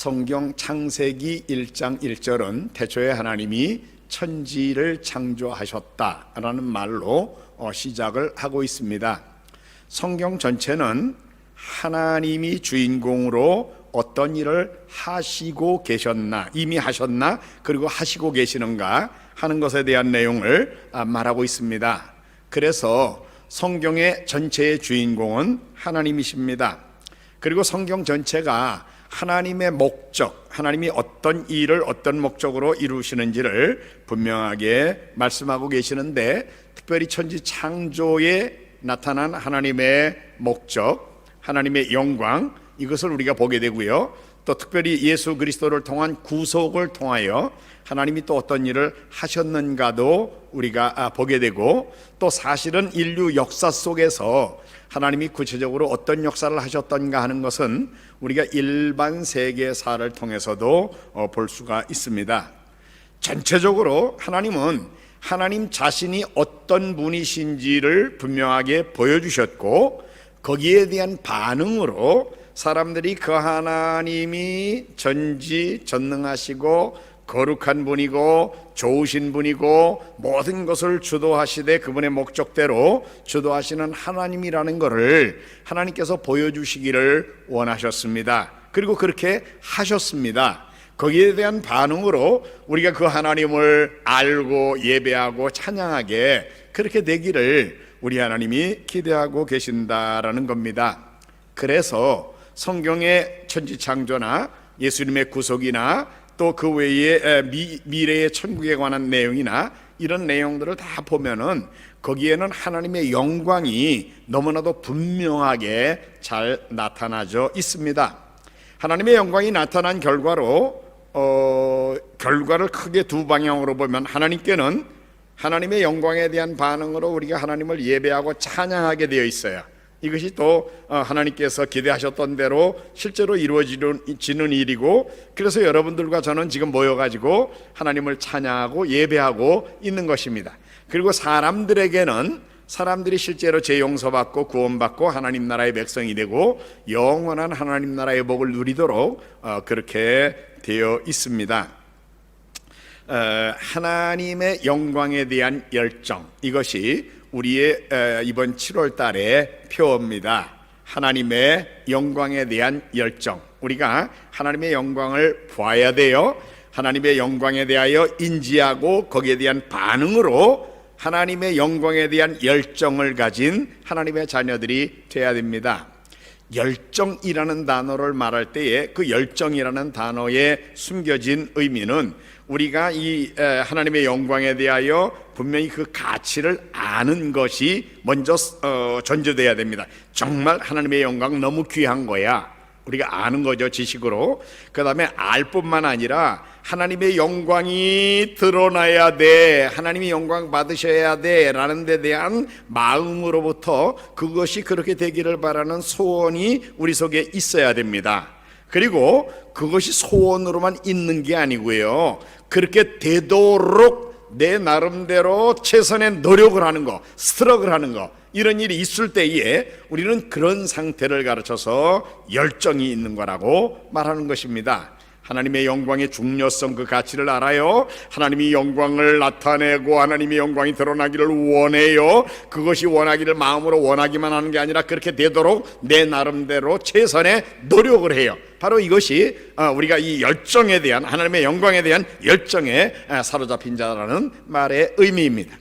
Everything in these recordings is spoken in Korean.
성경 창세기 1장 1절은 태초에 하나님이 천지를 창조하셨다라는 말로 시작을 하고 있습니다. 성경 전체는 하나님이 주인공으로 어떤 일을 하시고 계셨나, 이미 하셨나, 그리고 하시고 계시는가 하는 것에 대한 내용을 말하고 있습니다. 그래서 성경의 전체의 주인공은 하나님이십니다. 그리고 성경 전체가 하나님의 목적, 하나님이 어떤 일을 어떤 목적으로 이루시는지를 분명하게 말씀하고 계시는데, 특별히 천지 창조에 나타난 하나님의 목적, 하나님의 영광, 이것을 우리가 보게 되고요. 또 특별히 예수 그리스도를 통한 구속을 통하여 하나님이 또 어떤 일을 하셨는가도 우리가 보게 되고, 또 사실은 인류 역사 속에서 하나님이 구체적으로 어떤 역사를 하셨던가 하는 것은 우리가 일반 세계사를 통해서도 볼 수가 있습니다. 전체적으로 하나님은 하나님 자신이 어떤 분이신지를 분명하게 보여주셨고, 거기에 대한 반응으로 사람들이 그 하나님이 전지전능하시고 거룩한 분이고 좋으신 분이고 모든 것을 주도하시되 그분의 목적대로 주도하시는 하나님이라는 것을 하나님께서 보여주시기를 원하셨습니다. 그리고 그렇게 하셨습니다. 거기에 대한 반응으로 우리가 그 하나님을 알고 예배하고 찬양하게 그렇게 되기를 우리 하나님이 기대하고 계신다라는 겁니다. 그래서 성경의 천지창조나 예수님의 구속이나 또 그 외에 미래의 천국에 관한 내용이나 이런 내용들을 다 보면은 거기에는 하나님의 영광이 너무나도 분명하게 잘 나타나져 있습니다. 하나님의 영광이 나타난 결과로 결과를 크게 두 방향으로 보면, 하나님께는 하나님의 영광에 대한 반응으로 우리가 하나님을 예배하고 찬양하게 되어 있어요. 이것이 또 하나님께서 기대하셨던 대로 실제로 이루어지는 일이고, 그래서 여러분들과 저는 지금 모여가지고 하나님을 찬양하고 예배하고 있는 것입니다. 그리고 사람들이 실제로 죄 용서받고 구원받고 하나님 나라의 백성이 되고 영원한 하나님 나라의 복을 누리도록 그렇게 되어 있습니다. 하나님의 영광에 대한 열정, 이것이 우리의 이번 7월 달의 표어입니다. 하나님의 영광에 대한 열정. 우리가 하나님의 영광을 봐야 돼요. 하나님의 영광에 대하여 인지하고 거기에 대한 반응으로 하나님의 영광에 대한 열정을 가진 하나님의 자녀들이 되어야 됩니다. 열정이라는 단어를 말할 때에 그 열정이라는 단어에 숨겨진 의미는 우리가 이 하나님의 영광에 대하여 분명히 그 가치를 아는 것이 먼저 전제돼야 됩니다. 정말 하나님의 영광 너무 귀한 거야, 우리가 아는 거죠, 지식으로. 그 다음에 알 뿐만 아니라 하나님의 영광이 드러나야 돼, 하나님이 영광 받으셔야 돼 라는 데 대한 마음으로부터 그것이 그렇게 되기를 바라는 소원이 우리 속에 있어야 됩니다. 그리고 그것이 소원으로만 있는 게 아니고요, 그렇게 되도록 내 나름대로 최선의 노력을 하는 거, 스트럭을 하는 거, 이런 일이 있을 때에 우리는 그런 상태를 가르쳐서 열정이 있는 거라고 말하는 것입니다. 하나님의 영광의 중요성, 그 가치를 알아요. 하나님이 영광을 나타내고 하나님의 영광이 드러나기를 원해요. 그것이 원하기를 마음으로 원하기만 하는 게 아니라 그렇게 되도록 내 나름대로 최선의 노력을 해요. 바로 이것이 우리가 이 열정에 대한, 하나님의 영광에 대한 열정에 사로잡힌 자라는 말의 의미입니다.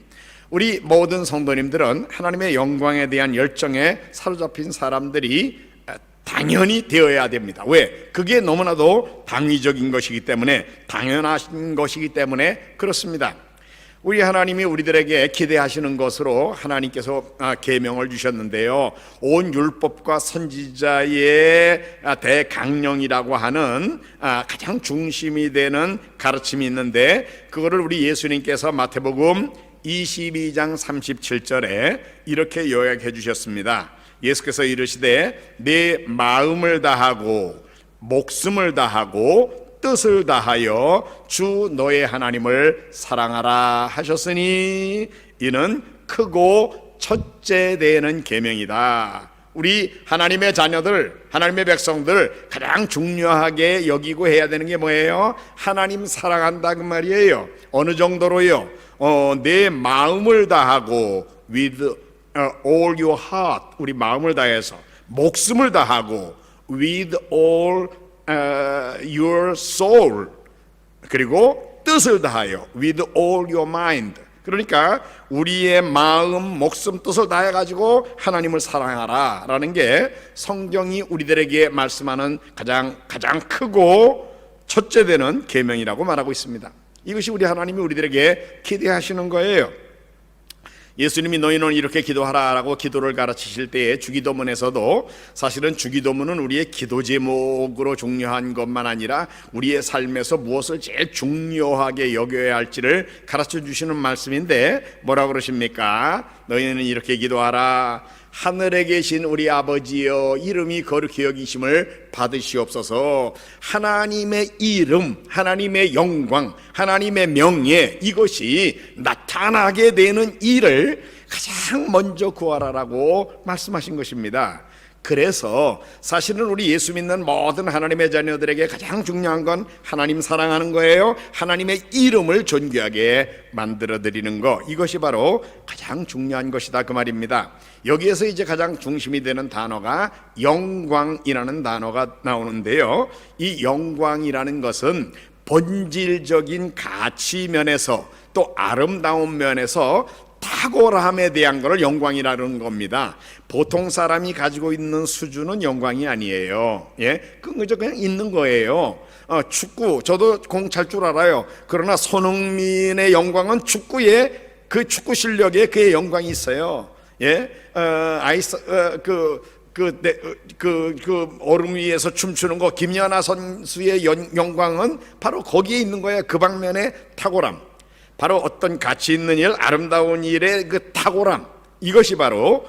우리 모든 성도님들은 하나님의 영광에 대한 열정에 사로잡힌 사람들이 당연히 되어야 됩니다. 왜? 그게 너무나도 당위적인 것이기 때문에, 당연하신 것이기 때문에 그렇습니다. 우리 하나님이 우리들에게 기대하시는 것으로 하나님께서 계명을 주셨는데요, 온 율법과 선지자의 대강령이라고 하는 가장 중심이 되는 가르침이 있는데, 그거를 우리 예수님께서 마태복음 22장 37절에 이렇게 요약해 주셨습니다. 예수께서 이르시되 내 마음을 다하고 목숨을 다하고 뜻을 다하여 주 너의 하나님을 사랑하라 하셨으니 이는 크고 첫째 되는 계명이다. 우리 하나님의 자녀들, 하나님의 백성들 가장 중요하게 여기고 해야 되는 게 뭐예요? 하나님 사랑한다 그 말이에요. 어느 정도로요? 내 마음을 다하고 with all your heart, 우리 마음을 다해서, 목숨을 다하고 with all your soul, 그리고 뜻을 다하여 with all your mind. 그러니까 우리의 마음, 목숨, 뜻을 다해가지고 하나님을 사랑하라 라는 게 성경이 우리들에게 말씀하는 가장 크고 첫째 되는 계명이라고 말하고 있습니다. 이것이 우리 하나님이 우리들에게 기대하시는 거예요. 예수님이 너희는 이렇게 기도하라 라고 기도를 가르치실 때에 주기도문에서도 사실은 주기도문은 우리의 기도 제목으로 중요한 것만 아니라 우리의 삶에서 무엇을 제일 중요하게 여겨야 할지를 가르쳐 주시는 말씀인데 뭐라고 그러십니까? 너희는 이렇게 기도하라. 하늘에 계신 우리 아버지여, 이름이 거룩히 여기심을 받으시옵소서. 하나님의 이름, 하나님의 영광, 하나님의 명예, 이것이 나타나게 되는 일을 가장 먼저 구하라라고 말씀하신 것입니다. 그래서 사실은 우리 예수 믿는 모든 하나님의 자녀들에게 가장 중요한 건 하나님 사랑하는 거예요. 하나님의 이름을 존귀하게 만들어 드리는 거, 이것이 바로 가장 중요한 것이다 그 말입니다. 여기에서 이제 가장 중심이 되는 단어가 영광이라는 단어가 나오는데요, 이 영광이라는 것은 본질적인 가치 면에서 또 아름다운 면에서 탁월함에 대한 것을 영광이라는 겁니다. 보통 사람이 가지고 있는 수준은 영광이 아니에요. 그냥 있는 거예요. 축구, 저도 공 찰 줄 알아요. 그러나 손흥민의 영광은 축구에, 그 축구 실력에 그의 영광이 있어요. 얼음 위에서 춤추는 거, 김연아 선수의 영광은 바로 거기에 있는 거예요. 그 방면의 탁월함, 바로 어떤 가치 있는 일, 아름다운 일의 그 탁월함, 이것이 바로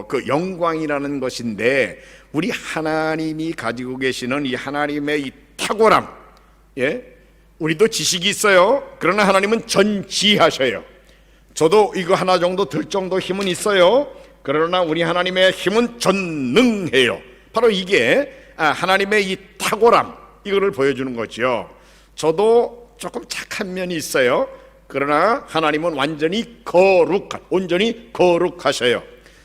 그 영광이라는 것인데, 우리 하나님이 가지고 계시는 이 하나님의 이 탁월함, 우리도 지식이 있어요. 그러나 하나님은 전지하셔요. 저도 이거 하나 정도 들 정도 힘은 있어요. 그러나 우리 하나님의 힘은 전능해요. 바로 이게 하나님의 이 탁월함, 이거를 보여주는 거죠. 저도 조금 착한 면이 있어요. 그러나 하나님은 온전히 거룩하셔요.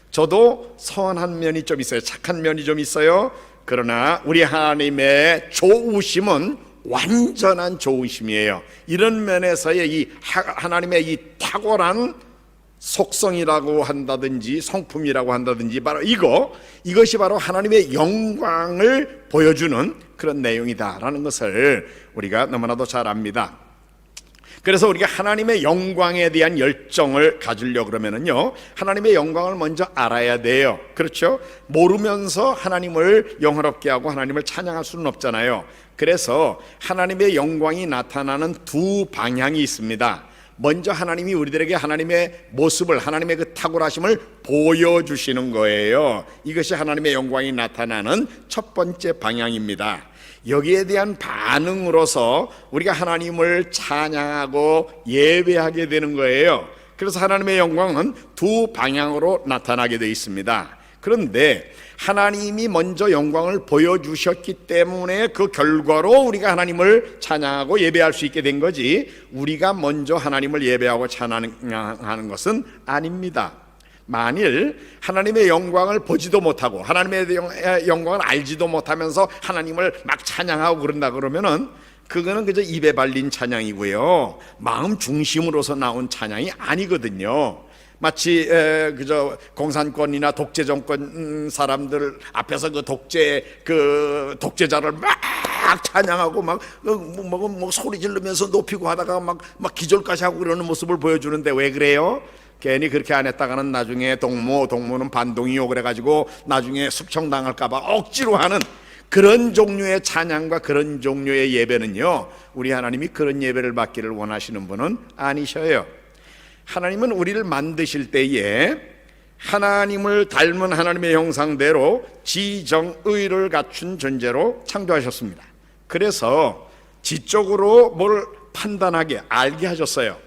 저도 선한 면이 좀 있어요. 착한 면이 좀 있어요. 그러나 우리 하나님의 좋으심은 완전한 좋으심이에요. 이런 면에서의 이 하나님의 이 탁월한 속성이라고 한다든지 성품이라고 한다든지, 바로 이것이 바로 하나님의 영광을 보여주는 그런 내용이다라는 것을 우리가 너무나도 잘 압니다. 그래서 우리가 하나님의 영광에 대한 열정을 가지려고 그러면은요, 하나님의 영광을 먼저 알아야 돼요. 그렇죠? 모르면서 하나님을 영화롭게 하고 하나님을 찬양할 수는 없잖아요. 그래서 하나님의 영광이 나타나는 두 방향이 있습니다. 먼저 하나님이 우리들에게 하나님의 모습을, 하나님의 그 탁월하심을 보여주시는 거예요. 이것이 하나님의 영광이 나타나는 첫 번째 방향입니다. 여기에 대한 반응으로서 우리가 하나님을 찬양하고 예배하게 되는 거예요. 그래서 하나님의 영광은 두 방향으로 나타나게 되어 있습니다. 그런데 하나님이 먼저 영광을 보여주셨기 때문에 그 결과로 우리가 하나님을 찬양하고 예배할 수 있게 된 거지, 우리가 먼저 하나님을 예배하고 찬양하는 것은 아닙니다. 만일 하나님의 영광을 보지도 못하고 하나님의 영광을 알지도 못하면서 하나님을 막 찬양하고 그런다 그러면은 그거는 그저 입에 발린 찬양이고요, 마음 중심으로서 나온 찬양이 아니거든요. 마치 그저 공산권이나 독재 정권 사람들 앞에서 그 독재자를 막 찬양하고 막 소리 지르면서 높이고 하다가 막 기절까지 하고 그러는 모습을 보여주는데, 왜 그래요? 괜히 그렇게 안 했다가는 나중에 동무는 반동이요 그래가지고 나중에 숙청당할까봐 억지로 하는 그런 종류의 찬양과 그런 종류의 예배는요, 우리 하나님이 그런 예배를 받기를 원하시는 분은 아니셔요. 하나님은 우리를 만드실 때에 하나님을 닮은 하나님의 형상대로 지정의를 갖춘 존재로 창조하셨습니다. 그래서 지적으로 뭘 판단하게, 알게 하셨어요.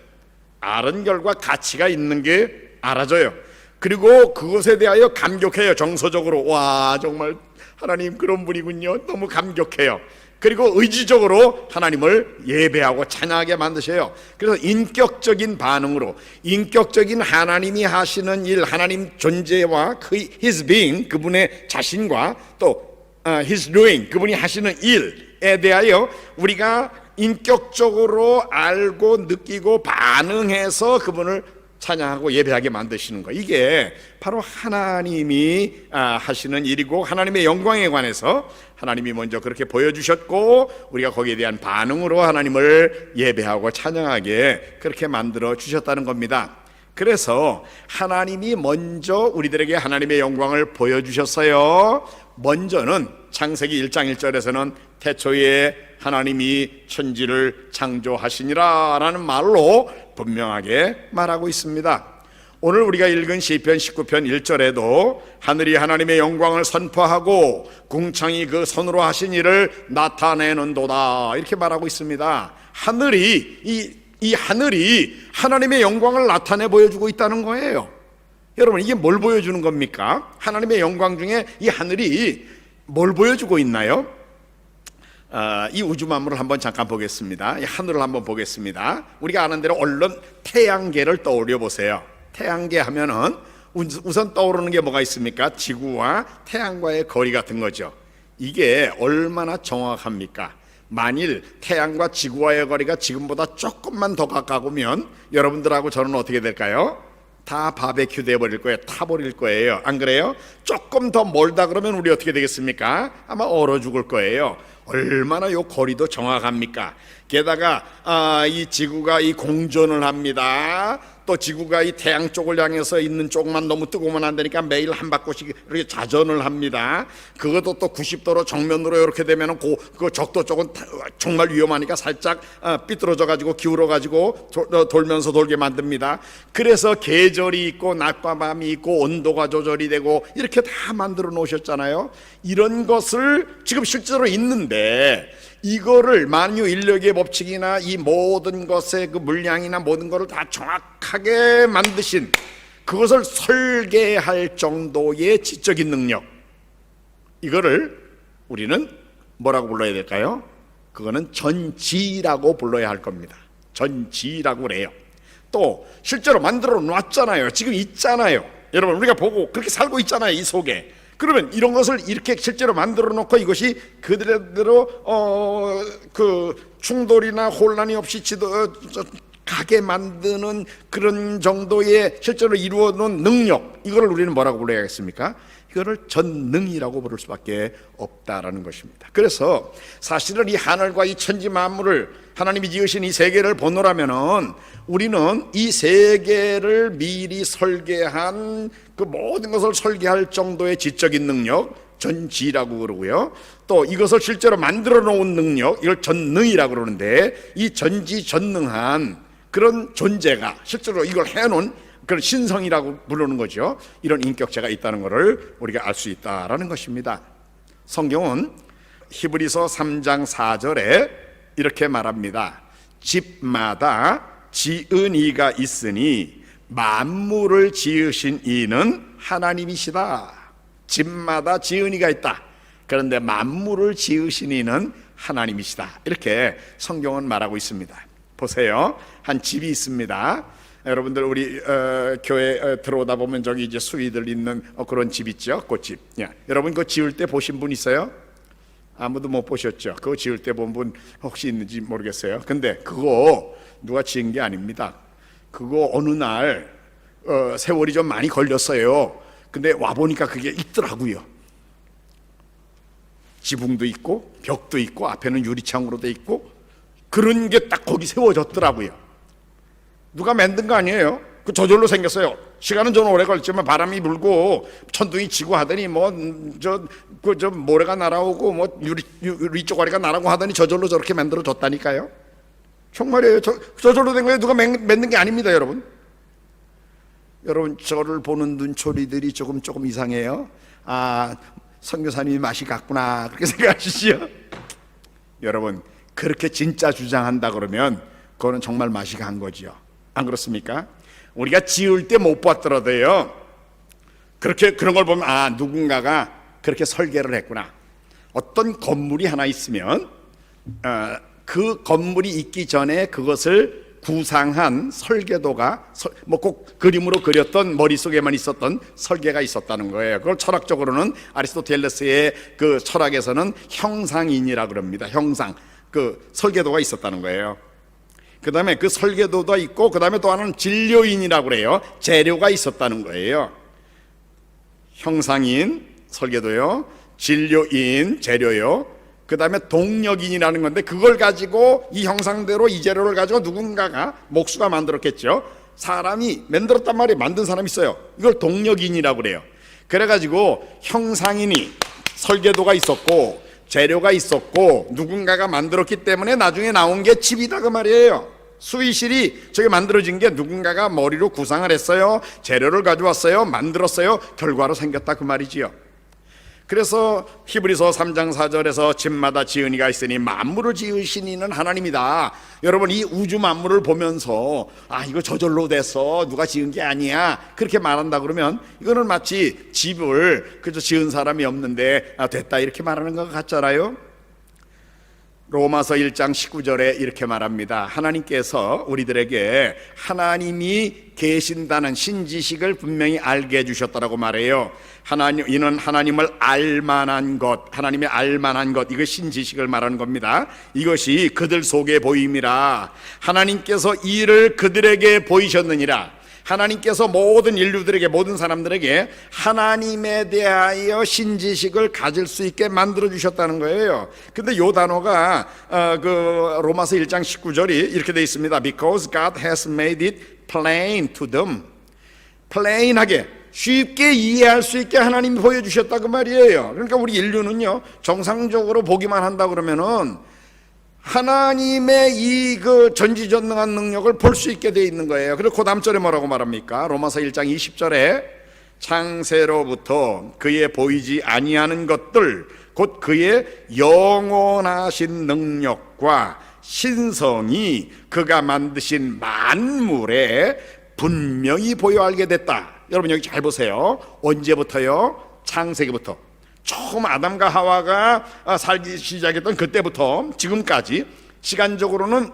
아는 결과 가치가 있는 게 알아져요. 그리고 그것에 대하여 감격해요. 정서적으로 와 정말 하나님 그런 분이군요. 너무 감격해요. 그리고 의지적으로 하나님을 예배하고 찬양하게 만드셔요. 그래서 인격적인 반응으로 인격적인 하나님이 하시는 일, 하나님 존재와 His being, 그분의 자신과 또 His doing, 그분이 하시는 일에 대하여 우리가 인격적으로 알고 느끼고 반응해서 그분을 찬양하고 예배하게 만드시는 거, 이게 바로 하나님이 하시는 일이고 하나님의 영광에 관해서 하나님이 먼저 그렇게 보여주셨고 우리가 거기에 대한 반응으로 하나님을 예배하고 찬양하게 그렇게 만들어 주셨다는 겁니다. 그래서 하나님이 먼저 우리들에게 하나님의 영광을 보여주셨어요. 먼저는 창세기 1장 1절에서는 태초에 하나님이 천지를 창조하시니라 라는 말로 분명하게 말하고 있습니다. 오늘 우리가 읽은 시편 19편 1절에도 하늘이 하나님의 영광을 선포하고 궁창이 그 손으로 하신 일을 나타내는도다 이렇게 말하고 있습니다. 하늘이 이 하늘이 하나님의 영광을 나타내 보여주고 있다는 거예요. 여러분, 이게 뭘 보여주는 겁니까? 하나님의 영광 중에 이 하늘이 뭘 보여주고 있나요? 이 우주 만물을 한번 잠깐 보겠습니다. 이 하늘을 한번 보겠습니다. 우리가 아는 대로 얼른 태양계를 떠올려 보세요. 태양계 하면은 우선 떠오르는 게 뭐가 있습니까? 지구와 태양과의 거리 같은 거죠. 이게 얼마나 정확합니까? 만일 태양과 지구와의 거리가 지금보다 조금만 더 가까우면 여러분들하고 저는 어떻게 될까요? 다 바베큐 돼버릴 거예요. 타버릴 거예요. 안 그래요? 조금 더 멀다 그러면 우리 어떻게 되겠습니까? 아마 얼어 죽을 거예요. 얼마나 요 거리도 정확합니까? 게다가 이 지구가 이 공전을 합니다. 또 지구가 이 태양 쪽을 향해서 있는 쪽만 너무 뜨거우면 안 되니까 매일 한 바퀴씩 이렇게 자전을 합니다. 그것도 또 90도로 정면으로 이렇게 되면은 그 적도 쪽은 정말 위험하니까 살짝 삐뚤어져 가지고 기울어 가지고 돌면서 돌게 만듭니다. 그래서 계절이 있고 낮과 밤이 있고 온도가 조절이 되고 이렇게 다 만들어 놓으셨잖아요. 이런 것을 지금 실제로 있는데 이거를 만유 인력의 법칙이나 이 모든 것의 그 물량이나 모든 것을 다 정확하게 만드신, 그것을 설계할 정도의 지적인 능력, 이거를 우리는 뭐라고 불러야 될까요? 그거는 전지라고 불러야 할 겁니다. 전지라고 그래요. 또 실제로 만들어 놨잖아요. 지금 있잖아요. 여러분, 우리가 보고 그렇게 살고 있잖아요, 이 속에. 그러면 이런 것을 이렇게 실제로 만들어 놓고 이것이 그대로 그 충돌이나 혼란이 없이 가게 만드는 그런 정도의 실제로 이루어 놓은 능력, 이거를 우리는 뭐라고 불러야겠습니까? 이거를 전능이라고 부를 수밖에 없다라는 것입니다. 그래서 사실은 이 하늘과 이 천지 만물을 하나님이 지으신 이 세계를 보노라면은 우리는 이 세계를 미리 설계한 그 모든 것을 설계할 정도의 지적인 능력, 전지라고 그러고요. 또 이것을 실제로 만들어 놓은 능력, 이걸 전능이라고 그러는데, 이 전지전능한 그런 존재가 실제로 이걸 해놓은 그런 신성이라고 부르는 거죠. 이런 인격체가 있다는 것을 우리가 알 수 있다라는 것입니다. 성경은 히브리서 3장 4절에 이렇게 말합니다. 집마다 지은 이가 있으니 만물을 지으신 이는 하나님이시다. 집마다 지은 이가 있다. 그런데 만물을 지으신 이는 하나님이시다. 이렇게 성경은 말하고 있습니다. 보세요. 한 집이 있습니다. 여러분들 우리 교회 들어오다 보면 저기 이제 수위들 있는 그런 집 있죠, 꽃집. 여러분 그거 지을 때 보신 분 있어요? 아무도 못 보셨죠? 그거 지을 때 본 분 혹시 있는지 모르겠어요. 근데 그거 누가 지은 게 아닙니다. 그거 어느 날 세월이 좀 많이 걸렸어요. 근데 와 보니까 그게 있더라고요. 지붕도 있고 벽도 있고 앞에는 유리창으로 돼 있고 그런 게 딱 거기 세워졌더라고요. 누가 만든 거 아니에요. 그 저절로 생겼어요. 시간은 좀 오래 걸렸지만 바람이 불고 천둥이 치고 하더니 저 모래가 날아오고 뭐 유리 쪼가리가 날아오고 하더니 저절로 저렇게 만들어졌다니까요. 정말이에요. 저절로 된 거예요. 누가 만든 게 아닙니다, 여러분. 여러분, 저를 보는 눈초리들이 조금 이상해요. 선교사님이 맛이 갔구나, 그렇게 생각하시죠? 여러분, 그렇게 진짜 주장한다 그러면 그거는 정말 맛이 간 거죠. 안 그렇습니까? 우리가 지을 때 못 봤더라도요, 그렇게 그런 걸 보면 아, 누군가가 그렇게 설계를 했구나. 어떤 건물이 하나 있으면 그 건물이 있기 전에 그것을 구상한 설계도가 뭐 꼭 그림으로 그렸던 머릿속에만 있었던 설계가 있었다는 거예요. 그걸 철학적으로는 아리스토텔레스의 그 철학에서는 형상인이라 그럽니다. 형상, 그 설계도가 있었다는 거예요. 그 다음에 그 설계도도 있고 그 다음에 또 하나는 진료인이라고 그래요. 재료가 있었다는 거예요. 형상인, 설계도요, 진료인, 재료요, 그 다음에 동력인이라는 건데 그걸 가지고 이 형상대로 이 재료를 가지고 누군가가 목수가 만들었겠죠. 사람이 만들었단 말이에요. 만든 사람이 있어요. 이걸 동력인이라고 그래요. 그래가지고 형상인이 설계도가 있었고 재료가 있었고 누군가가 만들었기 때문에 나중에 나온 게 집이다 그 말이에요. 수의실이 저게 만들어진 게 누군가가 머리로 구상을 했어요. 재료를 가져왔어요. 만들었어요. 결과로 생겼다 그 말이지요. 그래서 히브리서 3장 4절에서 집마다 지은이가 있으니 만물을 지으신 이는 하나님이다. 여러분 이 우주 만물을 보면서 아 이거 저절로 됐어, 누가 지은 게 아니야, 그렇게 말한다 그러면 이거는 마치 집을 그저 지은 사람이 없는데 됐다 이렇게 말하는 것 같잖아요. 로마서 1장 19절에 이렇게 말합니다. 하나님께서 우리들에게 하나님이 계신다는 신지식을 분명히 알게 해주셨다라고 말해요. 이는 하나님을 알만한 것, 하나님의 알만한 것, 이거 신지식을 말하는 겁니다. 이것이 그들 속에 보임이라. 하나님께서 이를 그들에게 보이셨느니라. 하나님께서 모든 인류들에게, 모든 사람들에게 하나님에 대하여 신지식을 가질 수 있게 만들어 주셨다는 거예요. 근데 이 단어가 그 로마서 1장 19절이 이렇게 되어 있습니다. Because God has made it plain to them. plain하게, 쉽게 이해할 수 있게 하나님이 보여주셨다 그 말이에요. 그러니까 우리 인류는요, 정상적으로 보기만 한다 그러면은 하나님의 이 그 전지전능한 능력을 볼 수 있게 되어 있는 거예요. 그리고 그 다음 절에 뭐라고 말합니까? 로마서 1장 20절에 창세로부터 그의 보이지 아니하는 것들 곧 그의 영원하신 능력과 신성이 그가 만드신 만물에 분명히 보여 알게 됐다. 여러분 여기 잘 보세요. 언제부터요? 창세기부터. 처음 아담과 하와가 살기 시작했던 그때부터 지금까지 시간적으로는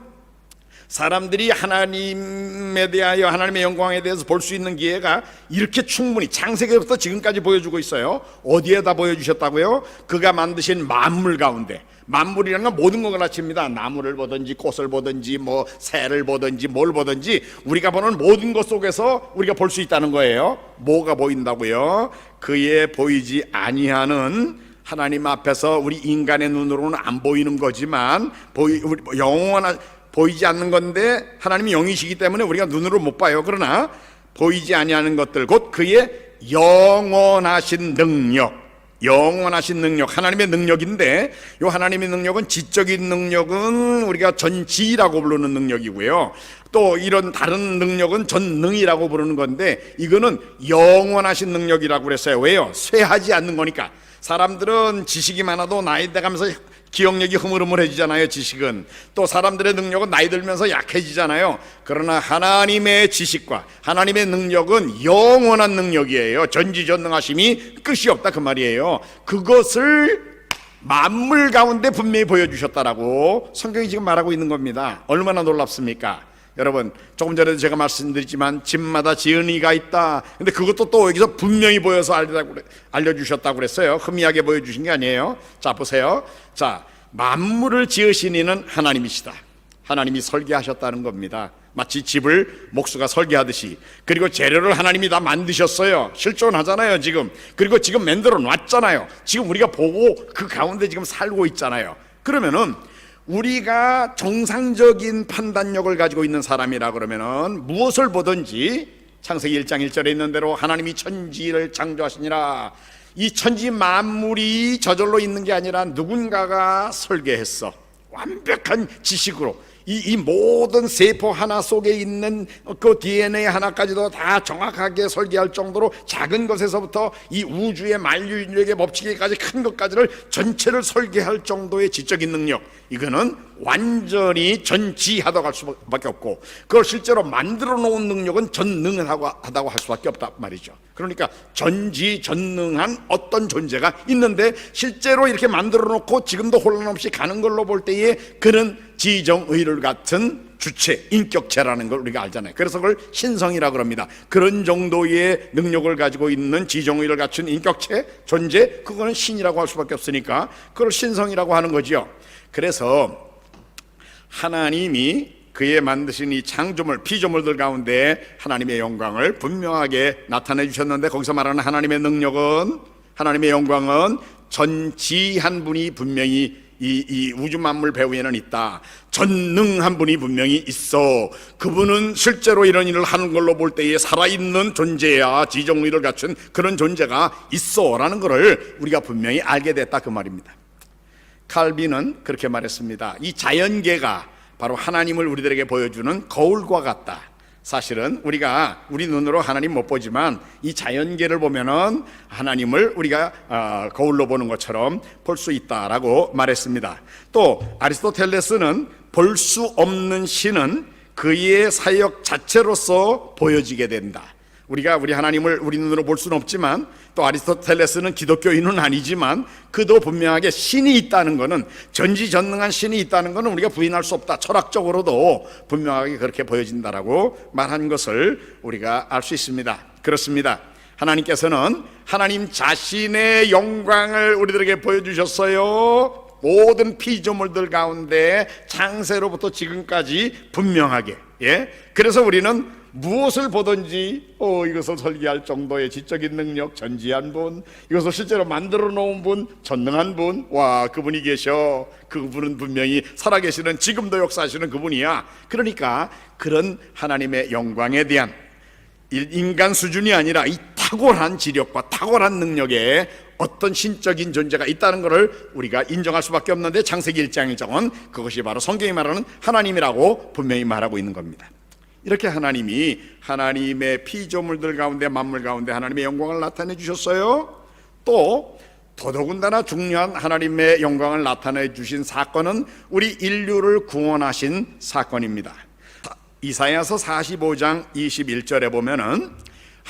사람들이 하나님에 대하여, 하나님의 영광에 대해서 볼 수 있는 기회가 이렇게 충분히 창세기부터 지금까지 보여주고 있어요. 어디에다 보여주셨다고요? 그가 만드신 만물 가운데. 만물이라는 건 모든 걸 가르칩니다. 나무를 보든지 꽃을 보든지 뭐 새를 보든지 뭘 보든지 우리가 보는 모든 것 속에서 우리가 볼 수 있다는 거예요. 뭐가 보인다고요? 그의 보이지 아니하는, 하나님 앞에서 우리 인간의 눈으로는 안 보이는 거지만 영원한, 보이지 않는 건데 하나님이 영이시기 때문에 우리가 눈으로 못 봐요. 그러나 보이지 아니하는 것들 곧 그의 영원하신 능력, 영원하신 능력, 하나님의 능력인데 이 하나님의 능력은 지적인 능력은 우리가 전지라고 부르는 능력이고요. 또 이런 다른 능력은 전능이라고 부르는 건데 이거는 영원하신 능력이라고 그랬어요. 왜요? 쇠하지 않는 거니까. 사람들은 지식이 많아도 나이 들어가면서 기억력이 흐물흐물해지잖아요. 지식은. 또 사람들의 능력은 나이 들면서 약해지잖아요. 그러나 하나님의 지식과 하나님의 능력은 영원한 능력이에요. 전지전능하심이 끝이 없다 그 말이에요. 그것을 만물 가운데 분명히 보여주셨다라고 성경이 지금 말하고 있는 겁니다. 얼마나 놀랍습니까? 여러분 조금 전에도 제가 말씀드렸지만 집마다 지은이가 있다. 근데 그것도 또 여기서 분명히 보여서 알려주셨다고 그랬어요. 희미하게 보여주신 게 아니에요. 자 보세요. 자, 만물을 지으신 이는 하나님이시다. 하나님이 설계하셨다는 겁니다. 마치 집을 목수가 설계하듯이. 그리고 재료를 하나님이 다 만드셨어요. 실존하잖아요 지금. 그리고 지금 만들어 놨잖아요. 지금 우리가 보고 그 가운데 지금 살고 있잖아요. 그러면은 우리가 정상적인 판단력을 가지고 있는 사람이라 그러면은 무엇을 보든지 창세기 1장 1절에 있는 대로 하나님이 천지를 창조하시니라. 이 천지 만물이 저절로 있는 게 아니라 누군가가 설계했어. 완벽한 지식으로 이 모든 세포 하나 속에 있는 그 DNA 하나까지도 다 정확하게 설계할 정도로 작은 것에서부터 이 우주의 만유인력의 법칙에까지 큰 것까지를 전체를 설계할 정도의 지적인 능력, 이거는 완전히 전지하다고 할 수밖에 없고, 그걸 실제로 만들어 놓은 능력은 전능하다고 할 수밖에 없단 말이죠. 그러니까 전지전능한 어떤 존재가 있는데 실제로 이렇게 만들어 놓고 지금도 혼란 없이 가는 걸로 볼 때에 그는 지정의를 같은 주체, 인격체라는 걸 우리가 알잖아요. 그래서 그걸 신성이라고 그럽니다. 그런 정도의 능력을 가지고 있는 지정의를 갖춘 인격체, 존재, 그거는 신이라고 할 수밖에 없으니까 그걸 신성이라고 하는 거죠. 그래서 하나님이 그의 만드신 이 창조물, 피조물들 가운데 하나님의 영광을 분명하게 나타내 주셨는데, 거기서 말하는 하나님의 능력은, 하나님의 영광은 전지한 분이 분명히 이 우주 만물 배후에는 있다. 전능한 분이 분명히 있어. 그분은 실제로 이런 일을 하는 걸로 볼 때에 살아있는 존재야, 지정의를 갖춘 그런 존재가 있어 라는 것을 우리가 분명히 알게 됐다, 그 말입니다. 칼빈은 그렇게 말했습니다. 이 자연계가 바로 하나님을 우리들에게 보여주는 거울과 같다. 사실은 우리가 우리 눈으로 하나님 못 보지만 이 자연계를 보면은 하나님을 우리가 거울로 보는 것처럼 볼 수 있다라고 말했습니다. 또 아리스토텔레스는 볼 수 없는 신은 그의 사역 자체로서 보여지게 된다. 우리가 우리 하나님을 우리 눈으로 볼 수는 없지만, 또 아리스토텔레스는 기독교인은 아니지만 그도 분명하게 신이 있다는 것은, 전지전능한 신이 있다는 것은 우리가 부인할 수 없다. 철학적으로도 분명하게 그렇게 보여진다라고 말한 것을 우리가 알 수 있습니다. 그렇습니다. 하나님께서는 하나님 자신의 영광을 우리들에게 보여주셨어요. 모든 피조물들 가운데 창세로부터 지금까지 분명하게. 그래서 우리는 무엇을 보든지 이것을 설계할 정도의 지적인 능력, 전지한 분, 이것을 실제로 만들어 놓은 분, 전능한 분, 와, 그분이 계셔. 그분은 분명히 살아계시는, 지금도 역사하시는 그분이야. 그러니까 그런 하나님의 영광에 대한 인간 수준이 아니라 이 탁월한 지력과 탁월한 능력에 어떤 신적인 존재가 있다는 것을 우리가 인정할 수밖에 없는데, 창세기 1장 1절은 그것이 바로 성경이 말하는 하나님이라고 분명히 말하고 있는 겁니다. 이렇게 하나님이 하나님의 피조물들 가운데, 만물 가운데 하나님의 영광을 나타내 주셨어요. 또 더더군다나 중요한 하나님의 영광을 나타내 주신 사건은 우리 인류를 구원하신 사건입니다. 이사야서 45장 21절에 보면은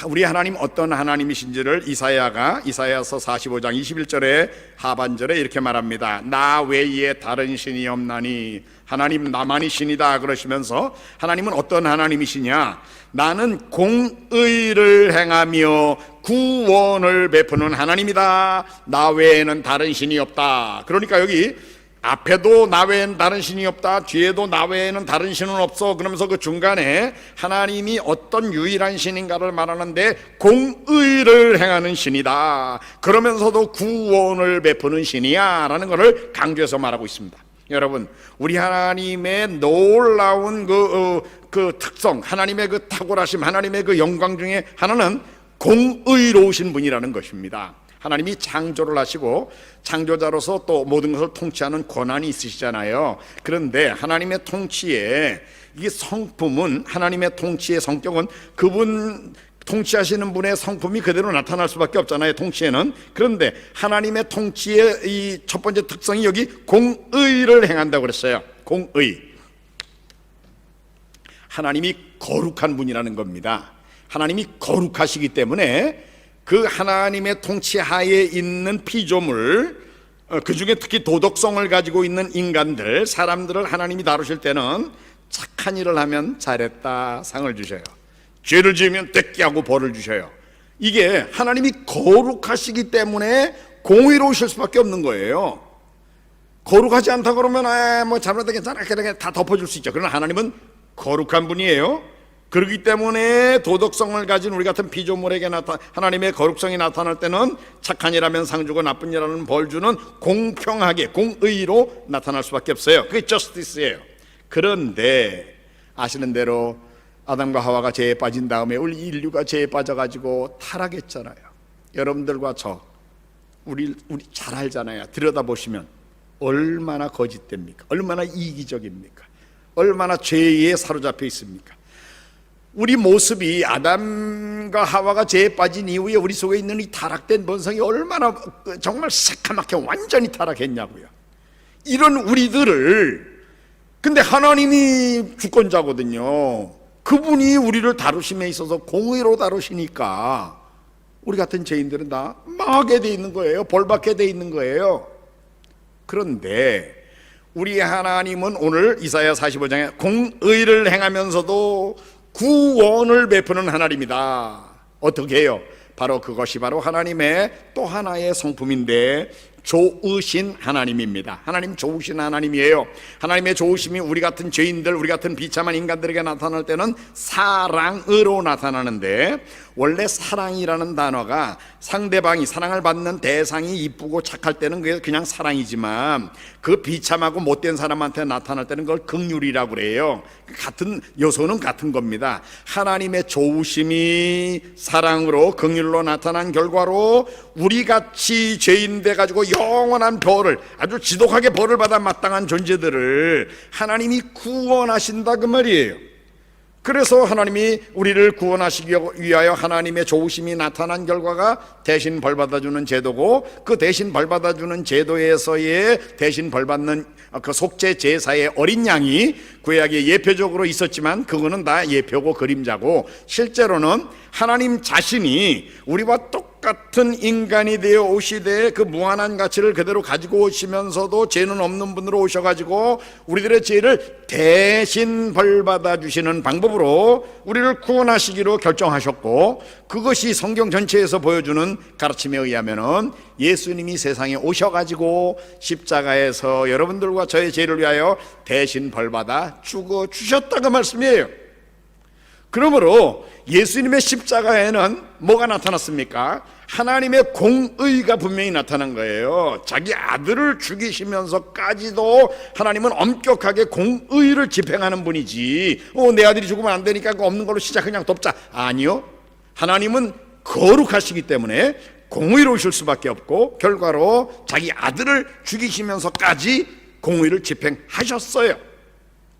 우리 하나님 어떤 하나님이신지를 이사야서 45장 21절에 하반절에 이렇게 말합니다. 나 외에 다른 신이 없나니, 하나님 나만이 신이다 그러시면서, 하나님은 어떤 하나님이시냐? 나는 공의를 행하며 구원을 베푸는 하나님이다. 나 외에는 다른 신이 없다. 그러니까 여기 앞에도 나 외에는 다른 신이 없다, 뒤에도 나 외에는 다른 신은 없어, 그러면서 그 중간에 하나님이 어떤 유일한 신인가를 말하는데 공의를 행하는 신이다, 그러면서도 구원을 베푸는 신이야 라는 것을 강조해서 말하고 있습니다. 여러분, 우리 하나님의 놀라운 그 특성, 하나님의 그 탁월하심, 하나님의 그 영광 중에 하나는 공의로우신 분이라는 것입니다. 하나님이 창조를 하시고 창조자로서 또 모든 것을 통치하는 권한이 있으시잖아요. 그런데 하나님의 통치에 이 성품은, 하나님의 통치의 성격은 그분 통치하시는 분의 성품이 그대로 나타날 수밖에 없잖아요, 통치에는. 그런데 하나님의 통치의 이 첫 번째 특성이 여기 공의를 행한다고 그랬어요. 공의. 하나님이 거룩한 분이라는 겁니다. 하나님이 거룩하시기 때문에 그 하나님의 통치 하에 있는 피조물, 그 중에 특히 도덕성을 가지고 있는 인간들, 사람들을 하나님이 다루실 때는 착한 일을 하면 잘했다 상을 주셔요. 죄를 지으면 떼끼 하고 벌을 주셔요. 이게 하나님이 거룩하시기 때문에 공의로우실 수밖에 없는 거예요. 거룩하지 않다 그러면 뭐 잘못하다 괜찮아, 그렇게 다 덮어줄 수 있죠. 그러나 하나님은 거룩한 분이에요. 그렇기 때문에 도덕성을 가진 우리 같은 피조물에게 하나님의 거룩성이 나타날 때는 착한 일하면 상 주고 나쁜 일하면 벌 주는 공평하게, 공의로 나타날 수밖에 없어요. 그게 저스티스예요. 그런데 아시는 대로 아담과 하와가 죄에 빠진 다음에 우리 인류가 죄에 빠져가지고 타락했잖아요. 여러분들과 우리 잘 알잖아요. 들여다보시면 얼마나 거짓됩니까? 얼마나 이기적입니까? 얼마나 죄에 사로잡혀 있습니까? 우리 모습이 아담과 하와가 죄에 빠진 이후에 우리 속에 있는 이 타락된 본성이 얼마나 정말 새카맣게 완전히 타락했냐고요. 이런 우리들을, 근데 하나님이 주권자거든요. 그분이 우리를 다루심에 있어서 공의로 다루시니까 우리 같은 죄인들은 다 망하게 돼 있는 거예요. 벌받게 돼 있는 거예요. 그런데 우리 하나님은 오늘 이사야 45장에 공의를 행하면서도 구원을 베푸는 하나님이다. 어떻게 해요? 바로 그것이 바로 하나님의 또 하나의 성품인데 좋으신 하나님입니다. 하나님 좋으신 하나님이에요. 하나님의 좋으심이 우리 같은 죄인들, 우리 같은 비참한 인간들에게 나타날 때는 사랑으로 나타나는데, 원래 사랑이라는 단어가 상대방이, 사랑을 받는 대상이 이쁘고 착할 때는 그게 그냥 사랑이지만 그 비참하고 못된 사람한테 나타날 때는 그걸 긍휼이라고 그래요. 같은 요소는 같은 겁니다. 하나님의 좋으심이 사랑으로 긍휼로 나타난 결과로 우리같이 죄인 돼 가지고 영원한 벌을, 아주 지독하게 벌을 받아 마땅한 존재들을 하나님이 구원하신다 그 말이에요. 그래서 하나님이 우리를 구원하시기 위하여 하나님의 좋으심이 나타난 결과가 대신 벌받아주는 제도고, 그 대신 벌받아주는 제도에서의 대신 벌받는 그 속죄 제사의 어린 양이 구약에 예표적으로 있었지만 그거는 다 예표고 그림자고, 실제로는 하나님 자신이 우리와 똑같은 인간이 되어 오시되 그 무한한 가치를 그대로 가지고 오시면서도 죄는 없는 분으로 오셔가지고 우리들의 죄를 대신 벌받아 주시는 방법으로 우리를 구원하시기로 결정하셨고, 그것이 성경 전체에서 보여주는 가르침에 의하면은 예수님이 세상에 오셔가지고 십자가에서 여러분들과 저의 죄를 위하여 대신 벌받아 죽어 주셨다고 말씀이에요. 그러므로 예수님의 십자가에는 뭐가 나타났습니까? 하나님의 공의가 분명히 나타난 거예요. 자기 아들을 죽이시면서까지도 하나님은 엄격하게 공의를 집행하는 분이지, 내 아들이 죽으면 안 되니까 그 없는 걸로 시작 그냥 덮자, 아니요. 하나님은 거룩하시기 때문에 공의로우실 수밖에 없고 결과로 자기 아들을 죽이시면서까지 공의를 집행하셨어요.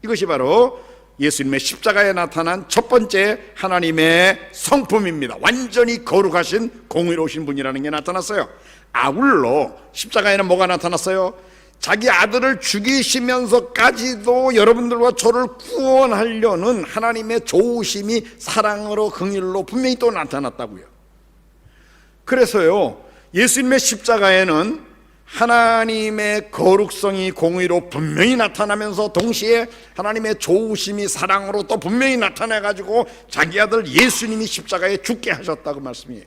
이것이 바로 예수님의 십자가에 나타난 첫 번째 하나님의 성품입니다. 완전히 거룩하신 공의로우신 분이라는 게 나타났어요. 아울러 십자가에는 뭐가 나타났어요? 자기 아들을 죽이시면서까지도 여러분들과 저를 구원하려는 하나님의 좋으심이 사랑으로 긍휼로 분명히 또 나타났다고요. 그래서요, 예수님의 십자가에는 하나님의 거룩성이 공의로 분명히 나타나면서 동시에 하나님의 좋으심이 사랑으로 또 분명히 나타나가지고 자기 아들 예수님이 십자가에 죽게 하셨다고 말씀이에요.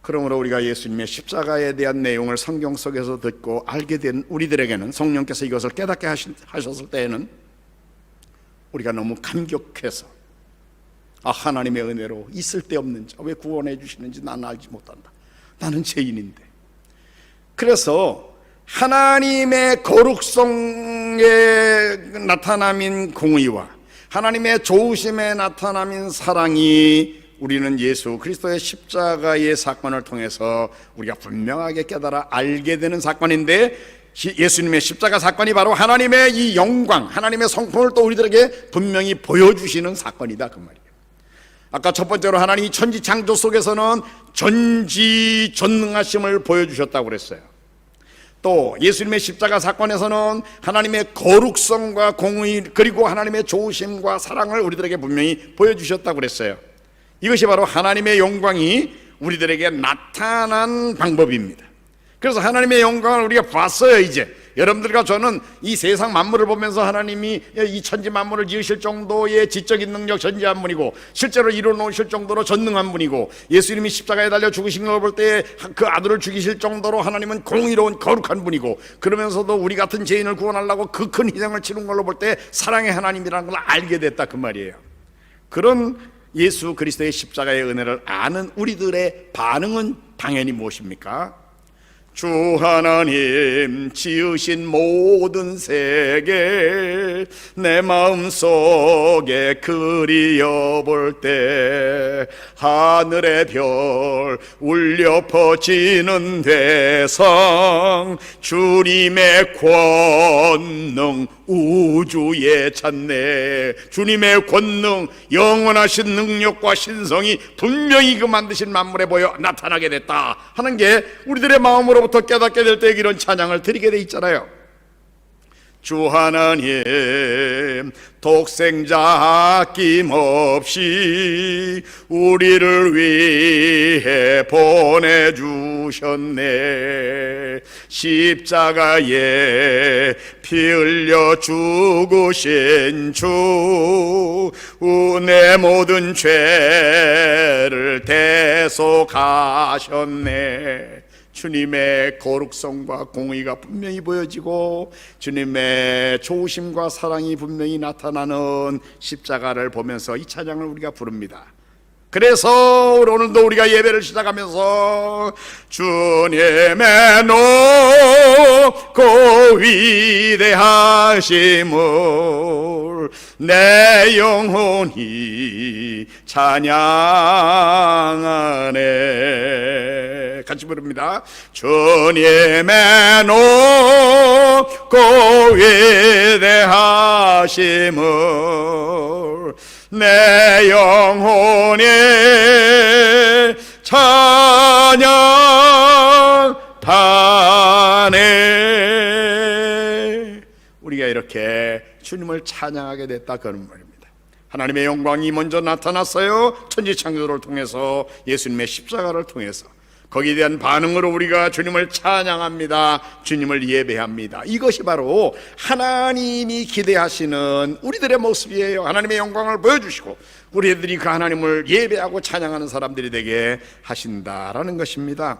그러므로 우리가 예수님의 십자가에 대한 내용을 성경 속에서 듣고 알게 된 우리들에게는, 성령께서 이것을 깨닫게 하셨을 때에는 우리가 너무 감격해서, 하나님의 은혜로 있을 데 없는 자 왜 구원해 주시는지 나는 알지 못한다. 나는 죄인인데. 그래서 하나님의 거룩성의 나타남인 공의와 하나님의 좋으심의 나타남인 사랑이 우리는 예수 그리스도의 십자가의 사건을 통해서 우리가 분명하게 깨달아 알게 되는 사건인데, 예수님의 십자가 사건이 바로 하나님의 이 영광, 하나님의 성품을 또 우리들에게 분명히 보여주시는 사건이다 그 말이에요. 아까 첫 번째로 하나님이 천지 창조 속에서는 전지전능하심을 보여주셨다고 그랬어요. 또 예수님의 십자가 사건에서는 하나님의 거룩성과 공의 그리고 하나님의 좋으심과 사랑을 우리들에게 분명히 보여주셨다고 그랬어요. 이것이 바로 하나님의 영광이 우리들에게 나타난 방법입니다. 그래서 하나님의 영광을 우리가 봤어요. 이제 여러분들과 저는 이 세상 만물을 보면서 하나님이 이 천지 만물을 지으실 정도의 지적인 능력 전지한 분이고 실제로 이루어놓으실 정도로 전능한 분이고, 예수님이 십자가에 달려 죽으신 걸 볼 때 그 아들을 죽이실 정도로 하나님은 공의로운 거룩한 분이고, 그러면서도 우리 같은 죄인을 구원하려고 그 큰 희생을 치른 걸로 볼 때 사랑의 하나님이라는 걸 알게 됐다 그 말이에요. 그런 예수 그리스도의 십자가의 은혜를 아는 우리들의 반응은 당연히 무엇입니까? 주 하나님 지으신 모든 세계 내 마음속에 그리워볼 때 하늘의 별 울려 퍼지는 대상 주님의 권능 우주에 찾네. 주님의 권능 영원하신 능력과 신성이 분명히 그 만드신 만물에 보여 나타나게 됐다 하는 게 우리들의 마음으로부터 깨닫게 될 때 이런 찬양을 드리게 돼 있잖아요. 주 하나님 독생자 아낌없이 우리를 위해 보내주셨네. 십자가에 피 흘려 죽으신 주 내 모든 죄를 대속하셨네. 주님의 거룩성과 공의가 분명히 보여지고 주님의 조심과 사랑이 분명히 나타나는 십자가를 보면서 이 찬양을 우리가 부릅니다. 그래서 오늘도 우리가 예배를 시작하면서 주님의 높고 위대하심을 내 영혼이 찬양하네. 같이 부릅니다. 주님의 높고 위대하심을 내 영혼이 찬양하네. 우리가 이렇게 주님을 찬양하게 됐다 그런 말입니다. 하나님의 영광이 먼저 나타났어요. 천지창조를 통해서 예수님의 십자가를 통해서 거기에 대한 반응으로 우리가 주님을 찬양합니다. 주님을 예배합니다. 이것이 바로 하나님이 기대하시는 우리들의 모습이에요. 하나님의 영광을 보여주시고 우리들이 그 하나님을 예배하고 찬양하는 사람들이 되게 하신다라는 것입니다.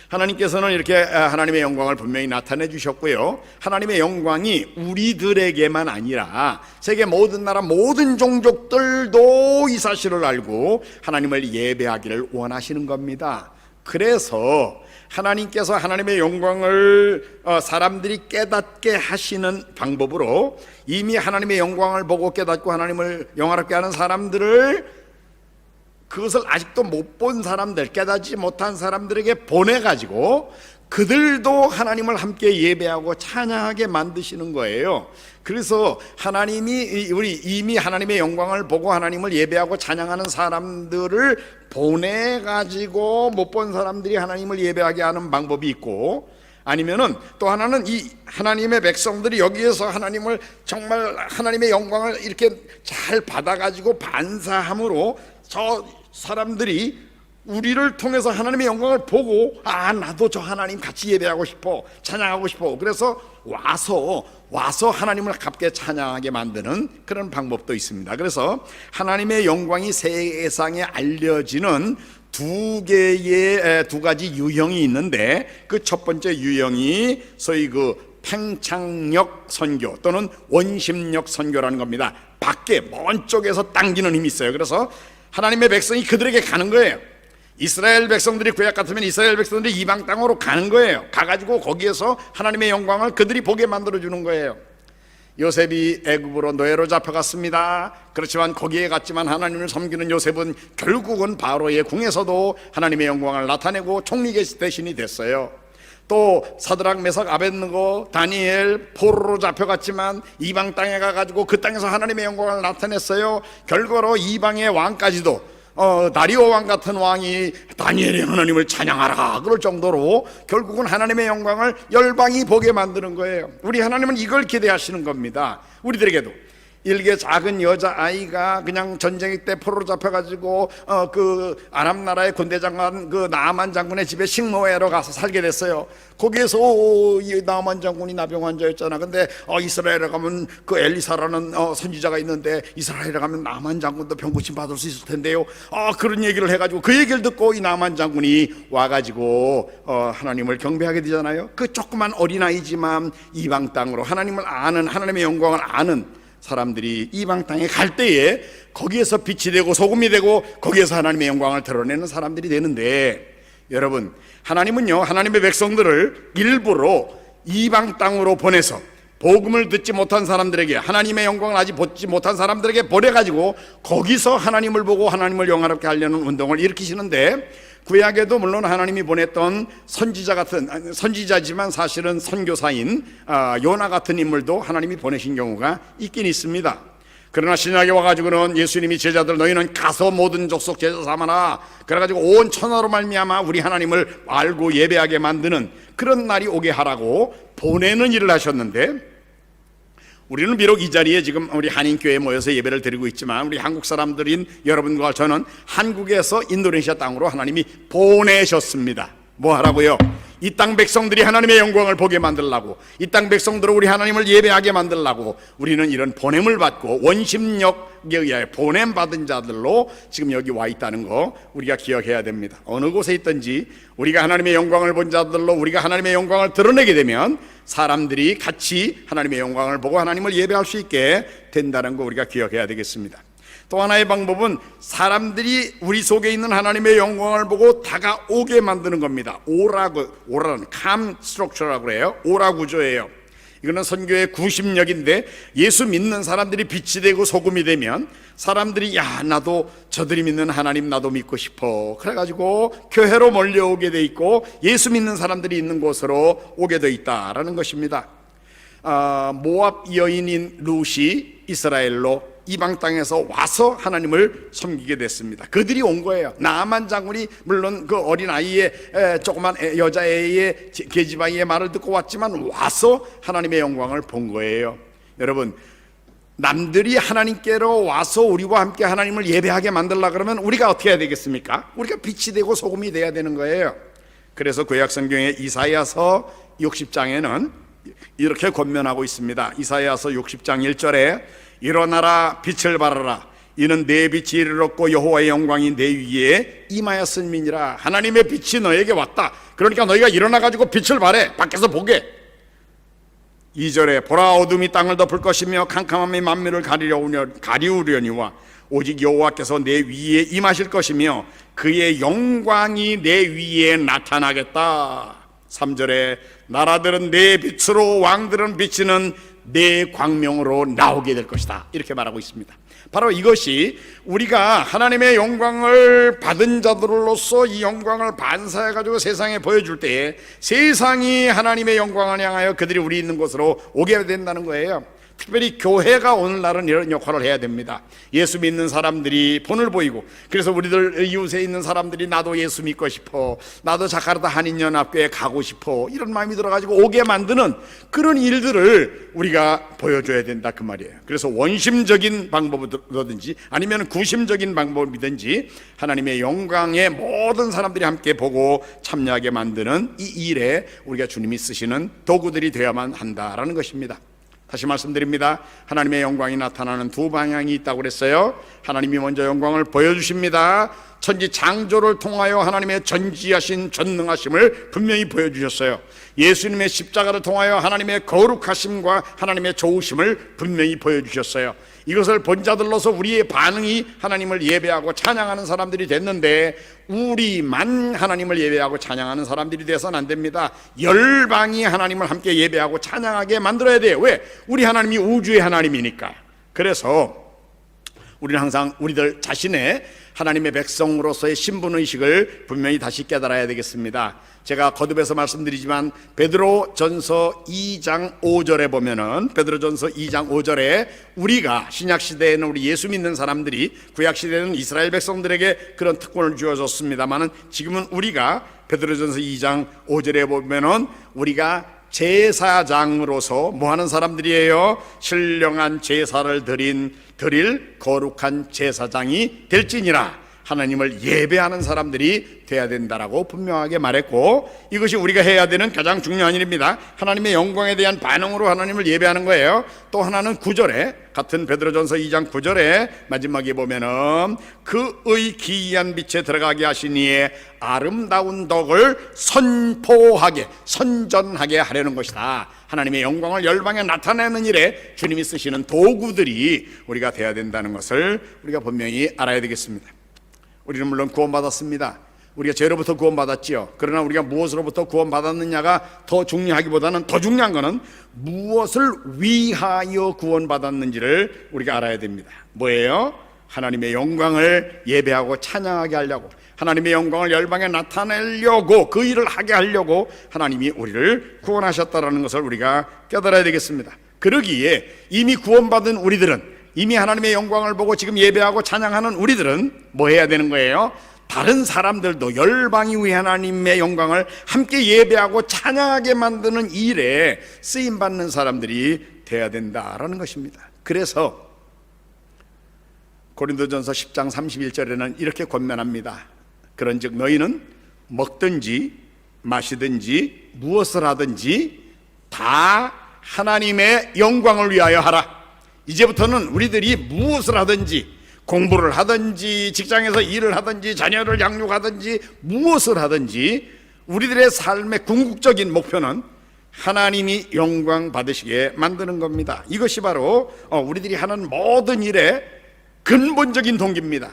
하나님께서는 이렇게 하나님의 영광을 분명히 나타내 주셨고요. 하나님의 영광이 우리들에게만 아니라 세계 모든 나라 모든 종족들도 이 사실을 알고 하나님을 예배하기를 원하시는 겁니다. 그래서 하나님께서 하나님의 영광을 사람들이 깨닫게 하시는 방법으로 이미 하나님의 영광을 보고 깨닫고 하나님을 영화롭게 하는 사람들을 그것을 아직도 못 본 사람들, 깨닫지 못한 사람들에게 보내가지고 그들도 하나님을 함께 예배하고 찬양하게 만드시는 거예요. 그래서 하나님이 우리 이미 하나님의 영광을 보고 하나님을 예배하고 찬양하는 사람들을 보내가지고 못 본 사람들이 하나님을 예배하게 하는 방법이 있고, 아니면은 또 하나는 이 하나님의 백성들이 여기에서 하나님을 정말 하나님의 영광을 이렇게 잘 받아가지고 반사함으로 저 사람들이 우리를 통해서 하나님의 영광을 보고 나도 저 하나님 같이 예배하고 싶어, 찬양하고 싶어. 그래서 와서 하나님을 함께 찬양하게 만드는 그런 방법도 있습니다. 그래서 하나님의 영광이 세상에 알려지는 두 가지 유형이 있는데, 그 첫 번째 유형이 소위 그 팽창력 선교 또는 원심력 선교라는 겁니다. 밖에 먼 쪽에서 당기는 힘이 있어요. 그래서 하나님의 백성이 그들에게 가는 거예요. 이스라엘 백성들이 구약 같으면 이스라엘 백성들이 이방 땅으로 가는 거예요. 가가지고 거기에서 하나님의 영광을 그들이 보게 만들어주는 거예요. 요셉이 애굽으로 노예로 잡혀갔습니다. 그렇지만 거기에 갔지만 하나님을 섬기는 요셉은 결국은 바로의 궁에서도 하나님의 영광을 나타내고 총리 대신이 됐어요. 또 사드락 메삭 아벳느고 다니엘 포로로 잡혀갔지만 이방 땅에 가가지고 그 땅에서 하나님의 영광을 나타냈어요. 결과로 이방의 왕까지도 다리오 왕 같은 왕이 다니엘의 하나님을 찬양하라 그럴 정도로 결국은 하나님의 영광을 열방이 보게 만드는 거예요. 우리 하나님은 이걸 기대하시는 겁니다. 우리들에게도 일개 작은 여자아이가 그냥 전쟁 때 포로로 잡혀가지고 그 아람 나라의 군대 장관 그 나아만 장군의 집에 식모회로 가서 살게 됐어요. 거기에서 이 나아만 장군이 나병 환자였잖아. 근데 이스라엘에 가면 그 엘리사라는 선지자가 있는데 이스라엘에 가면 나아만 장군도 병고침 받을 수 있을 텐데요. 그런 얘기를 해가지고 그 얘기를 듣고 이 나아만 장군이 와가지고 하나님을 경배하게 되잖아요. 그 조그만 어린아이지만 이방 땅으로 하나님을 아는, 하나님의 영광을 아는 사람들이 이방 땅에 갈 때에 거기에서 빛이 되고 소금이 되고 거기에서 하나님의 영광을 드러내는 사람들이 되는데, 여러분, 하나님은요, 하나님의 백성들을 일부러 이방 땅으로 보내서 복음을 듣지 못한 사람들에게, 하나님의 영광을 아직 보지 못한 사람들에게 보내가지고 거기서 하나님을 보고 하나님을 영화롭게 하려는 운동을 일으키시는데, 구약에도 물론 하나님이 보냈던 선지자 같은, 선지자지만 사실은 선교사인 요나 같은 인물도 하나님이 보내신 경우가 있긴 있습니다. 그러나 신약에 와가지고는 예수님이 제자들 너희는 가서 모든 족속 제자 삼아라, 그래가지고 온 천하로 말미암아 우리 하나님을 알고 예배하게 만드는 그런 날이 오게 하라고 보내는 일을 하셨는데, 우리는 비록 이 자리에 지금 우리 한인교회에 모여서 예배를 드리고 있지만, 우리 한국 사람들인 여러분과 저는 한국에서 인도네시아 땅으로 하나님이 보내셨습니다. 뭐 하라고요? 이 땅 백성들이 하나님의 영광을 보게 만들라고, 이 땅 백성들을 우리 하나님을 예배하게 만들라고 우리는 이런 보냄을 받고 원심력에 의하여 보냄받은 자들로 지금 여기 와 있다는 거 우리가 기억해야 됩니다. 어느 곳에 있든지 우리가 하나님의 영광을 본 자들로 우리가 하나님의 영광을 드러내게 되면 사람들이 같이 하나님의 영광을 보고 하나님을 예배할 수 있게 된다는 거 우리가 기억해야 되겠습니다. 또 하나의 방법은 사람들이 우리 속에 있는 하나님의 영광을 보고 다가오게 만드는 겁니다. 오라는 캄 스트럭처라고 해요. 오라 구조예요. 이거는 선교의 구심력인데, 예수 믿는 사람들이 빛이 되고 소금이 되면 사람들이 야, 나도 저들이 믿는 하나님 나도 믿고 싶어, 그래가지고 교회로 몰려오게 돼 있고 예수 믿는 사람들이 있는 곳으로 오게 돼 있다라는 것입니다. 모압 여인인 룻이 이스라엘로 이방 땅에서 와서 하나님을 섬기게 됐습니다. 그들이 온 거예요. 나아만 장군이 물론 그 어린 아이의 조그만 여자애의 계집아이의 말을 듣고 왔지만 와서 하나님의 영광을 본 거예요. 여러분, 남들이 하나님께로 와서 우리와 함께 하나님을 예배하게 만들라 그러면 우리가 어떻게 해야 되겠습니까? 우리가 빛이 되고 소금이 돼야 되는 거예요. 그래서 구약 성경의 이사야서 60장에는 이렇게 권면하고 있습니다. 이사야서 60장 1절에 일어나라, 빛을 발하라, 이는 내 빛이 이르렀고 여호와의 영광이 내 위에 임하였음이니라. 하나님의 빛이 너에게 왔다. 그러니까 너희가 일어나가지고 빛을 발해, 밖에서 보게. 2절에 보라, 어둠이 땅을 덮을 것이며 캄캄함이 만민을 가리우려니와 오직 여호와께서 내 위에 임하실 것이며 그의 영광이 내 위에 나타나겠다. 3절에 나라들은 내 빛으로, 왕들은 비치는 내 광명으로 나오게 될 것이다, 이렇게 말하고 있습니다. 바로 이것이 우리가 하나님의 영광을 받은 자들로서 이 영광을 반사해가지고 세상에 보여줄 때에 세상이 하나님의 영광을 향하여 그들이 우리 있는 곳으로 오게 된다는 거예요. 특별히 교회가 오늘날은 이런 역할을 해야 됩니다. 예수 믿는 사람들이 본을 보이고, 그래서 우리들 이웃에 있는 사람들이 나도 예수 믿고 싶어, 나도 자카르타 한인연합교회에 가고 싶어, 이런 마음이 들어가지고 오게 만드는 그런 일들을 우리가 보여줘야 된다, 그 말이에요. 그래서 원심적인 방법이든지 아니면 구심적인 방법이든지 하나님의 영광에 모든 사람들이 함께 보고 참여하게 만드는 이 일에 우리가 주님이 쓰시는 도구들이 되어야만 한다라는 것입니다. 다시 말씀드립니다. 하나님의 영광이 나타나는 두 방향이 있다고 그랬어요. 하나님이 먼저 영광을 보여주십니다. 천지 창조를 통하여 하나님의 전지하신 전능하심을 분명히 보여주셨어요. 예수님의 십자가를 통하여 하나님의 거룩하심과 하나님의 좋으심을 분명히 보여주셨어요. 이것을 본 자들로서 우리의 반응이 하나님을 예배하고 찬양하는 사람들이 됐는데, 우리만 하나님을 예배하고 찬양하는 사람들이 돼서는 안 됩니다. 열방이 하나님을 함께 예배하고 찬양하게 만들어야 돼요. 왜? 우리 하나님이 우주의 하나님이니까. 그래서 우리는 항상 우리들 자신의 하나님의 백성으로서의 신분의식을 분명히 다시 깨달아야 되겠습니다. 제가 거듭해서 말씀드리지만 베드로전서 2장 5절에 보면은, 베드로전서 2장 5절에 우리가 신약시대에는 우리 예수 믿는 사람들이, 구약시대에는 이스라엘 백성들에게 그런 특권을 주어졌습니다만은 지금은 우리가 베드로전서 2장 5절에 보면은 우리가 제사장으로서 뭐 하는 사람들이에요? 신령한 제사를 드릴 거룩한 제사장이 될지니라. 하나님을 예배하는 사람들이 돼야 된다라고 분명하게 말했고, 이것이 우리가 해야 되는 가장 중요한 일입니다. 하나님의 영광에 대한 반응으로 하나님을 예배하는 거예요. 또 하나는 9절에, 같은 베드로전서 2장 9절에 마지막에 보면은 그의 기이한 빛에 들어가게 하시니에 아름다운 덕을 선전하게 하려는 것이다. 하나님의 영광을 열방에 나타내는 일에 주님이 쓰시는 도구들이 우리가 돼야 된다는 것을 우리가 분명히 알아야 되겠습니다. 우리는 물론 구원받았습니다. 우리가 죄로부터 구원받았지요. 그러나 우리가 무엇으로부터 구원받았느냐가 더 중요하기보다는 더 중요한 것은 무엇을 위하여 구원받았는지를 우리가 알아야 됩니다. 뭐예요? 하나님의 영광을 예배하고 찬양하게 하려고, 하나님의 영광을 열방에 나타내려고, 그 일을 하게 하려고 하나님이 우리를 구원하셨다는 것을 우리가 깨달아야 되겠습니다. 그러기에 이미 구원받은 우리들은, 이미 하나님의 영광을 보고 지금 예배하고 찬양하는 우리들은 뭐 해야 되는 거예요? 다른 사람들도 열방이 위해 하나님의 영광을 함께 예배하고 찬양하게 만드는 일에 쓰임받는 사람들이 돼야 된다라는 것입니다. 그래서 고린도전서 10장 31절에는 이렇게 권면합니다. 그런즉 너희는 먹든지 마시든지 무엇을 하든지 다 하나님의 영광을 위하여 하라. 이제부터는 우리들이 무엇을 하든지, 공부를 하든지 직장에서 일을 하든지 자녀를 양육하든지 무엇을 하든지 우리들의 삶의 궁극적인 목표는 하나님이 영광 받으시게 만드는 겁니다. 이것이 바로 우리들이 하는 모든 일의 근본적인 동기입니다.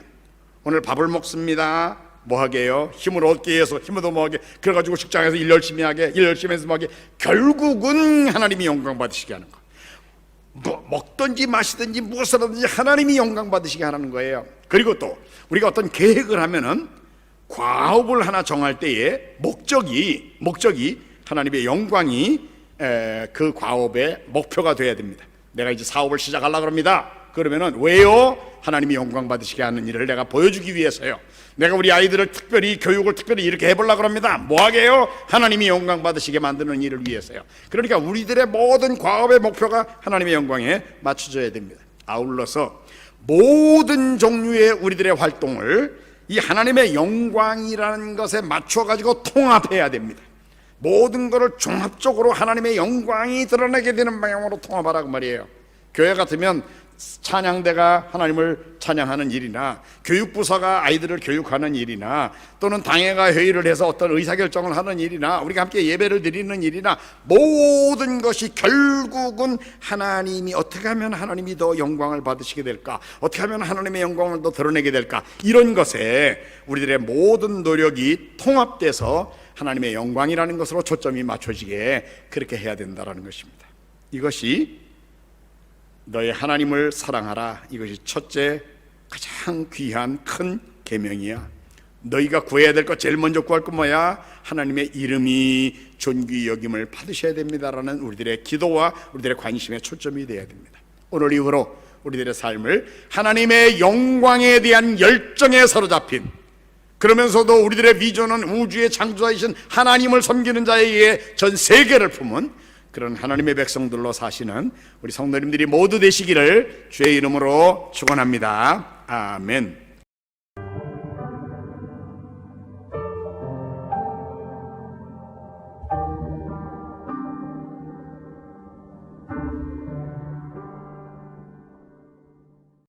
오늘 밥을 먹습니다. 뭐 하게요? 힘을 얻기 위해서, 힘을 더 뭐하게, 그래가지고 직장에서 일 열심히 하게, 일 열심히 해서 뭐하게, 결국은 하나님이 영광 받으시게 하는 거. 뭐 먹든지 마시든지 무엇을 하든지 하나님이 영광 받으시게 하는 거예요. 그리고 또 우리가 어떤 계획을 하면은 과업을 하나 정할 때에 목적이 하나님의 영광이 그 과업의 목표가 돼야 됩니다. 내가 이제 사업을 시작하려고 합니다. 그러면은 왜요? 하나님이 영광 받으시게 하는 일을 내가 보여주기 위해서요. 내가 우리 아이들을 특별히 교육을 특별히 이렇게 해보려고 합니다. 뭐하게요? 하나님이 영광 받으시게 만드는 일을 위해서요. 그러니까 우리들의 모든 과업의 목표가 하나님의 영광에 맞춰져야 됩니다. 아울러서 모든 종류의 우리들의 활동을 이 하나님의 영광이라는 것에 맞춰가지고 통합해야 됩니다. 모든 것을 종합적으로 하나님의 영광이 드러나게 되는 방향으로 통합하라고 말이에요. 교회 같으면 찬양대가 하나님을 찬양하는 일이나 교육부서가 아이들을 교육하는 일이나 또는 당회가 회의를 해서 어떤 의사결정을 하는 일이나 우리가 함께 예배를 드리는 일이나 모든 것이 결국은 하나님이 어떻게 하면 하나님이 더 영광을 받으시게 될까, 어떻게 하면 하나님의 영광을 더 드러내게 될까, 이런 것에 우리들의 모든 노력이 통합돼서 하나님의 영광이라는 것으로 초점이 맞춰지게 그렇게 해야 된다는 것입니다. 이것이 너의 하나님을 사랑하라, 이것이 첫째 가장 귀한 큰 계명이야. 너희가 구해야 될 것, 제일 먼저 구할 것 뭐야? 하나님의 이름이 존귀 여김을 받으셔야 됩니다라는 우리들의 기도와 우리들의 관심의 초점이 되어야 됩니다. 오늘 이후로 우리들의 삶을 하나님의 영광에 대한 열정에 사로잡힌, 그러면서도 우리들의 비전은 우주의 창조자이신 하나님을 섬기는 자에 의해 전 세계를 품은 그런 하나님의 백성들로 사시는 우리 성도님들이 모두 되시기를 주의 이름으로 축원합니다. 아멘.